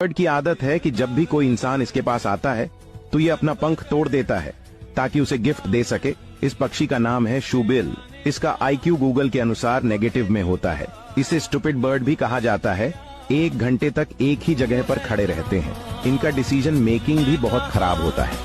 Bird की आदत है कि जब भी कोई इंसान इसके पास आता है तो ये अपना पंख तोड़ देता है ताकि उसे गिफ्ट दे सके। इस पक्षी का नाम है शूबिल। इसका IQ गूगल के अनुसार नेगेटिव में होता है। इसे स्टूपिड बर्ड भी कहा जाता है। 1 घंटे तक एक ही जगह पर खड़े रहते हैं। इनका डिसीजन मेकिंग भी बहुत खराब होता है।